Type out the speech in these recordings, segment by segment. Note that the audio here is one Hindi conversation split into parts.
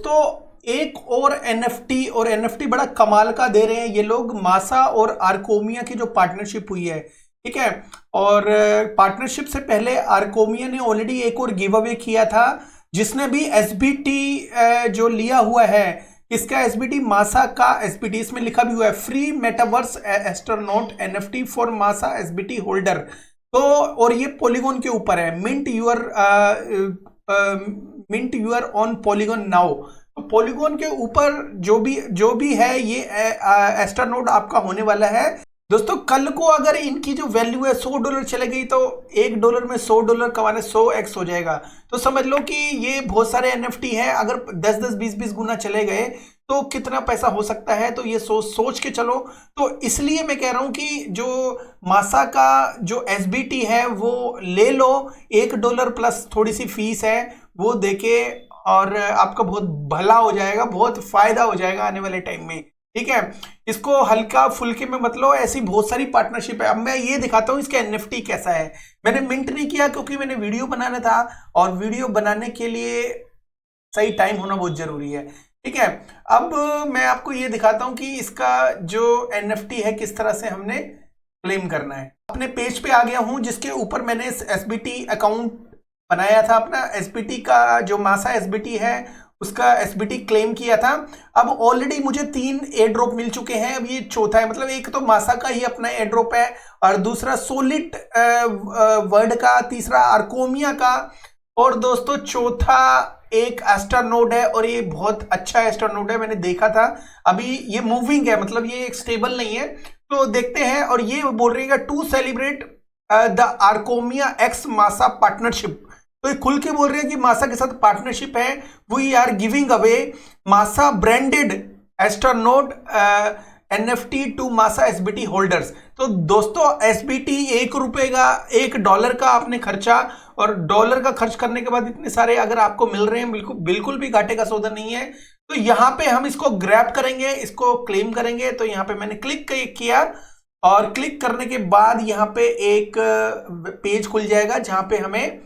तो एक और एनएफटी बड़ा कमाल का दे रहे हैं ये लोग। मासा और आर्कोमिया की जो पार्टनरशिप हुई है, ठीक है, और पार्टनरशिप से पहले आर्कोमिया ने ऑलरेडी एक और गिव अवे किया था, जिसने भी एसबीटी जो लिया हुआ है, इसका एसबीटी मासा का एसबीटी, इसमें लिखा भी हुआ है free metaverse astronaut NFT for Masa SBT holder. तो और ये पॉलीगॉन के ऊपर है, mint your on Polygon now. तो पॉलीगॉन के ऊपर जो भी है ये एस्ट्रोनॉट आपका होने वाला है दोस्तों। कल को अगर इनकी जो वैल्यू है $100 चले गई तो $1 में $100 कमाने 100x हो जाएगा। तो समझ लो कि ये बहुत सारे एनएफटी हैं, अगर 10-10 20-20 गुना चले गए तो कितना पैसा हो सकता है, तो ये सोच के चलो। तो इसलिए मैं कह रहा हूं कि जो मासा का जो एसबीटी है वो ले लो, $1 प्लस थोड़ी सी फीस है वो देके, और आपका बहुत भला हो जाएगा, बहुत फायदा हो जाएगा आने वाले टाइम में, ठीक है। इसको हल्का फुल्के में मत लो, ऐसी बहुत सारी पार्टनरशिप है। अब मैं ये दिखाता हूं इसका एनएफटी कैसा है। मैंने मिंट नहीं किया क्योंकि मैंने वीडियो बनाना था, और वीडियो बनाने के लिए सही टाइम होना बहुत जरूरी है, ठीक है। अब मैं आपको ये दिखाता हूं कि इसका जो एनएफटी है किस तरह से हमने क्लेम करना है। अपने पेज पे आ गया हूं जिसके ऊपर मैंने एसबीटी अकाउंट बनाया था अपना। एसबीटी का जो मासा एसबीटी है उसका एसबीटी क्लेम किया था। अब ऑलरेडी मुझे 3 एयर ड्रॉप मिल चुके हैं, अब ये चौथा है। मतलब एक तो मासा का ही अपना एयर ड्रॉप है, और दूसरा सोलिड वर्ड का, तीसरा आर्कोमिया का, और दोस्तों चौथा एक एस्ट्रोनॉट है, और ये बहुत अच्छा एस्ट्रोनॉट है, मैंने देखा था। अभी ये मूविंग है, मतलब ये एक स्टेबल नहीं है, तो देखते हैं। और ये बोल रही है टू सेलिब्रेट द आर्कोमिया एक्स मासा पार्टनरशिप। तो ये खुल के बोल रहे हैं कि मासा के साथ पार्टनरशिप है, वी आर गिविंग अवे मासा ब्रांडेड एस्ट्रोनॉट एनएफटी टू मासा एसबीटी होल्डर्स। तो दोस्तों एसबीटी $1 का आपने खर्चा, और $1 का खर्च करने के बाद इतने सारे अगर आपको मिल रहे हैं, बिल्कुल भी घाटे का सौदा नहीं है। तो यहां पे हम इसको ग्रैब करेंगे, इसको क्लेम करेंगे। तो यहां पे मैंने क्लिक किया, और क्लिक करने के बाद यहां पे एक पेज खुल जाएगा जहां पे हमें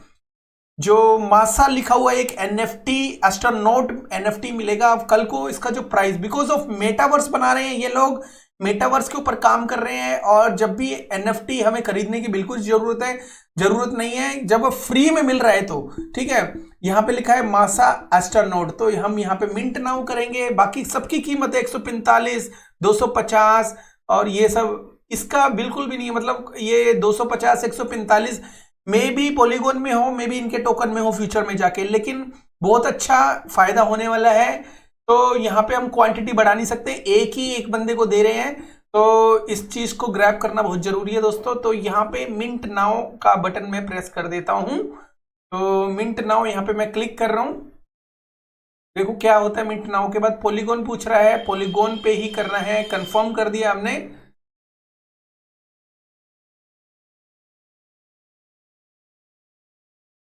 जो मासा लिखा हुआ एक एनएफटी एस्ट्रोनॉट एनएफटी मिलेगा। अब कल को इसका जो प्राइस, बिकॉज ऑफ मेटावर्स बना रहे हैं ये लोग, मेटावर्स के ऊपर काम कर रहे हैं, और जब भी एनएफटी हमें खरीदने की बिल्कुल जरूरत नहीं है, जब फ्री में मिल रहा है तो ठीक है। यहाँ पे लिखा है मासा एस्ट्रोनॉट, तो हम यहाँ पे मिंट नाउ करेंगे। बाकी सबकी कीमत है 145, 250, और ये सब इसका बिल्कुल भी नहीं है। मतलब ये 250, 145 में भी पॉलीगॉन में हो, में भी इनके टोकन में हो फ्यूचर में जाके, लेकिन बहुत अच्छा फायदा होने वाला है। तो यहाँ पे हम क्वांटिटी बढ़ा नहीं सकते, एक बंदे को दे रहे हैं, तो इस चीज को ग्रैब करना बहुत जरूरी है दोस्तों। तो यहाँ पे मिंट नाउ का बटन मैं प्रेस कर देता हूं। तो मिंट नाउ यहाँ पे मैं क्लिक कर रहा हूं, देखो क्या होता है। मिंट नाउ के बाद पॉलीगॉन पूछ रहा है, पॉलीगॉन पे ही करना है, कंफर्म कर दिया हमने।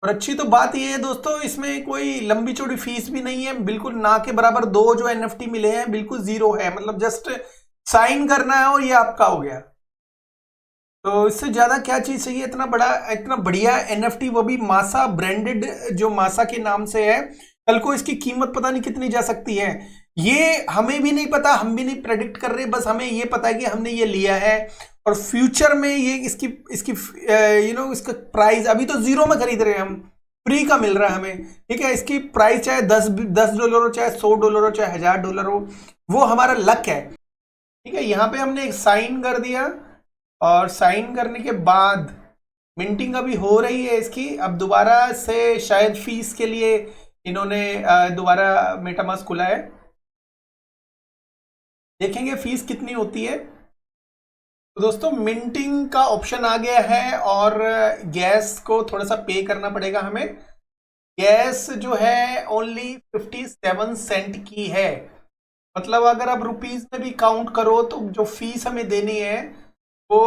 और अच्छी तो बात ये है दोस्तों, इसमें कोई लंबी चौड़ी फीस भी नहीं है, बिल्कुल ना के बराबर। 2 जो एनएफटी मिले हैं बिल्कुल 0 है, मतलब जस्ट साइन करना है और ये आपका हो गया। तो इससे ज्यादा क्या चीज चाहिए, इतना बढ़िया एनएफटी, वो भी मासा ब्रांडेड, जो मासा के नाम से है। कल को इसकी कीमत पता नहीं कितनी जा सकती है, ये हमें भी नहीं पता, हम भी नहीं प्रेडिक्ट कर रहे। बस हमें ये पता है कि हमने ये लिया है, और फ्यूचर में ये इसकी इसका प्राइस अभी तो 0 में खरीद रहे हैं हम, फ्री का मिल रहा है हमें, ठीक है। इसकी प्राइस चाहे $10 हो, चाहे $100 हो, चाहे $1000 हो, वो हमारा लक है, ठीक है। यहाँ पे हमने एक साइन कर दिया, और साइन करने के बाद मिंटिंग अभी हो रही है इसकी। अब दोबारा से शायद फीस के लिए इन्होंने दोबारा मेटामास्क खुला है, देखेंगे फीस कितनी होती है। तो दोस्तों मिंटिंग का ऑप्शन आ गया है, और गैस को थोड़ा सा पे करना पड़ेगा हमें। गैस जो है ओनली 57 सेंट की है, मतलब अगर आप रुपीज में भी काउंट करो तो जो फीस हमें देनी है वो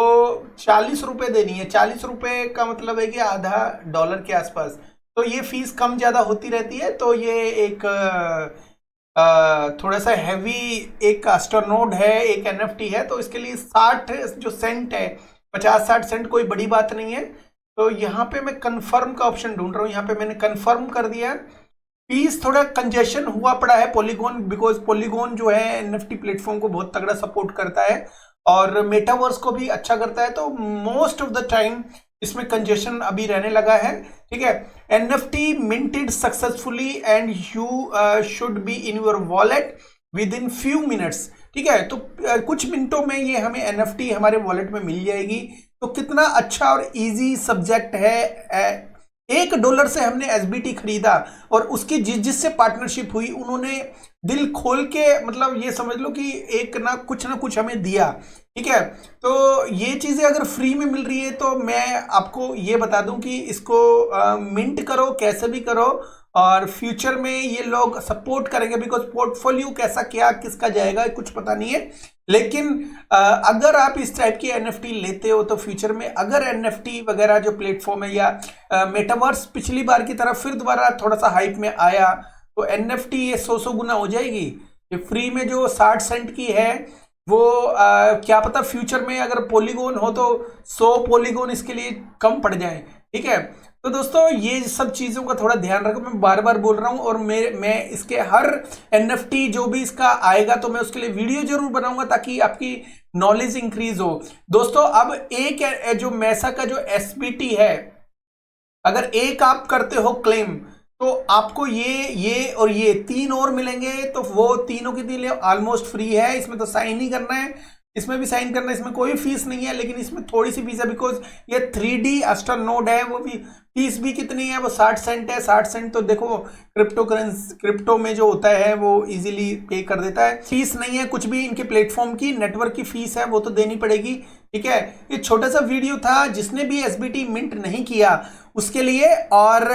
40 रुपए देनी है। 40 रुपए का मतलब है कि $0.50 के आसपास। तो ये फीस कम ज्यादा होती रहती है। तो ये एक थोड़ा सा हैवी एक एस्ट्रोनॉट है, एक एनएफटी है, तो इसके लिए 60 जो सेंट है, 50-60 सेंट कोई बड़ी बात नहीं है। तो यहाँ पे मैं कंफर्म का ऑप्शन ढूंढ रहा हूँ, यहाँ पे मैंने कंफर्म कर दिया। फीस थोड़ा कंजेशन हुआ पड़ा है पॉलीगॉन, बिकॉज पॉलीगॉन जो है एनएफटी प्लेटफॉर्म को बहुत तगड़ा सपोर्ट करता है और मेटावर्स को भी अच्छा करता है, तो मोस्ट ऑफ द टाइम इसमें कंजेशन अभी रहने लगा है। ठीक है, NFT minted successfully and you should be in your wallet with in few minutes. ठीक है, तो कुछ मिनटों में ये हमें एनएफटी हमारे वॉलेट में मिल जाएगी। तो कितना अच्छा और इजी सब्जेक्ट है। $1 से हमने एसबीटी खरीदा और उसकी जिससे पार्टनरशिप हुई उन्होंने दिल खोल के, मतलब ये समझ लो कि एक ना कुछ हमें दिया। ठीक है, तो ये चीजें अगर फ्री में मिल रही है तो मैं आपको ये बता दूं कि इसको मिंट करो, कैसे भी करो, और फ्यूचर में ये लोग सपोर्ट करेंगे, बिकॉज पोर्टफोलियो कैसा क्या किसका जाएगा कुछ पता नहीं है। लेकिन अगर आप इस टाइप की एनएफटी लेते हो तो फ्यूचर में अगर एनएफटी वगैरह जो प्लेटफॉर्म है या मेटावर्स पिछली बार की तरह फिर दोबारा थोड़ा सा हाइप में आया तो एनएफटी ये 100 गुना हो जाएगी। ये फ्री में जो 60 सेंट की है वो क्या पता फ्यूचर में अगर पॉलीगॉन हो तो 100 पॉलीगॉन इसके लिए कम पड़ जाए। ठीक है, तो दोस्तों ये सब चीजों का थोड़ा ध्यान रखो, मैं बार बार बोल रहा हूं, और मैं इसके हर एनएफटी जो भी इसका आएगा तो मैं उसके लिए वीडियो जरूर बनाऊंगा ताकि आपकी नॉलेज इंक्रीज हो। दोस्तों अब एक जो मैसा का जो एसबीटी है, अगर एक आप करते हो क्लेम तो आपको ये और ये 3 और मिलेंगे, तो वो तीनों के लिए ऑलमोस्ट फ्री है। इसमें तो साइन ही करना है, इसमें भी साइन करना है, इसमें कोई फीस नहीं है, लेकिन इसमें थोड़ी सी फीस है बिकॉज ये 3D एस्टर नोड है। वो भी फीस भी कितनी है, वो 60 सेंट है। 60 सेंट तो देखो क्रिप्टो में जो होता है वो इजीली पे कर देता है। फीस नहीं है कुछ भी इनके प्लेटफॉर्म की, नेटवर्क की फीस है वो तो देनी पड़ेगी। ठीक है, ये छोटा सा वीडियो था जिसने भी एसबीटी मिंट नहीं किया उसके लिए, और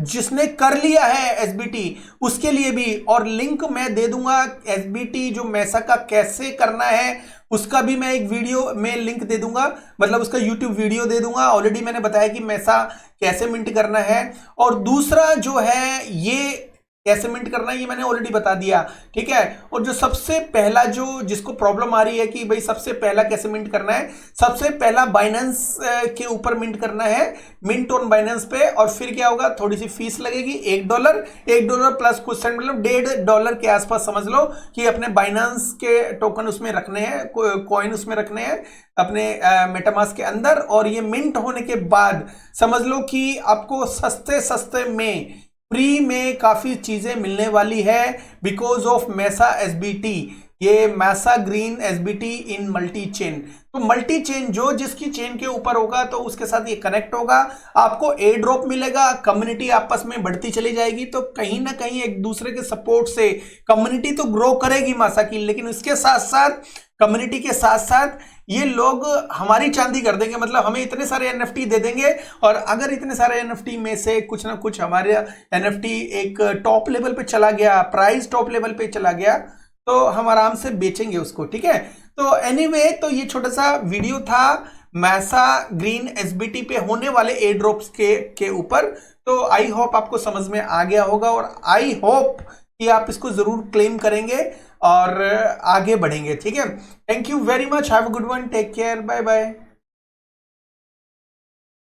जिसने कर लिया है एसबीटी उसके लिए भी, और लिंक मैं दे दूंगा एसबीटी जो मैसा का कैसे करना है उसका भी मैं एक वीडियो में लिंक दे दूंगा, मतलब उसका यूट्यूब वीडियो दे दूंगा। ऑलरेडी मैंने बताया कि मैसा कैसे मिंट करना है, और दूसरा जो है ये कैसे मिंट करना है ये मैंने ऑलरेडी बता दिया। ठीक है, और जो सबसे पहला जो जिसको प्रॉब्लम आ रही है कि भाई सबसे पहला कैसे मिंट करना है, सबसे पहला बाइनेंस के ऊपर मिंट करना है, मिंट ऑन बाइनेंस पे, और फिर क्या होगा, थोड़ी सी फीस लगेगी $1 प्लस कुछ सेंट, मतलब $1.5 के आसपास समझ लो कि अपने बाइनेंस के टोकन उसमें रखने हैं, कॉइन उसमें रखने हैं अपने मेटामास्क के अंदर, और ये मिंट होने के बाद समझ लो कि आपको सस्ते में फ्री में काफी चीजें मिलने वाली है बिकॉज ऑफ मैसा एसबीटी, ये मैसा ग्रीन एसबीटी इन मल्टी चेन। तो मल्टी चेन जो जिसकी चेन के ऊपर होगा तो उसके साथ ये कनेक्ट होगा, आपको एयर ड्रॉप मिलेगा, कम्युनिटी आपस में बढ़ती चली जाएगी। तो कहीं ना कहीं एक दूसरे के सपोर्ट से कम्युनिटी तो ग्रो करेगी मासा की, लेकिन उसके साथ साथ कम्युनिटी के साथ साथ ये लोग हमारी चांदी कर देंगे, मतलब हमें इतने सारे एनएफटी दे देंगे, और अगर इतने सारे एनएफटी में से कुछ ना कुछ हमारे एनएफटी एक टॉप लेवल पे चला गया, प्राइस टॉप लेवल पे चला गया, तो हम आराम से बेचेंगे उसको। ठीक है, तो एनीवे तो ये छोटा सा वीडियो था मैसा ग्रीन एसबीटी पे होने वाले एयर ड्रॉप्स के ऊपर। तो आई होप आपको समझ में आ गया होगा, और आई होप कि आप इसको जरूर क्लेम करेंगे और आगे बढ़ेंगे। ठीक है, thank you very much, have a good one, take care, bye bye.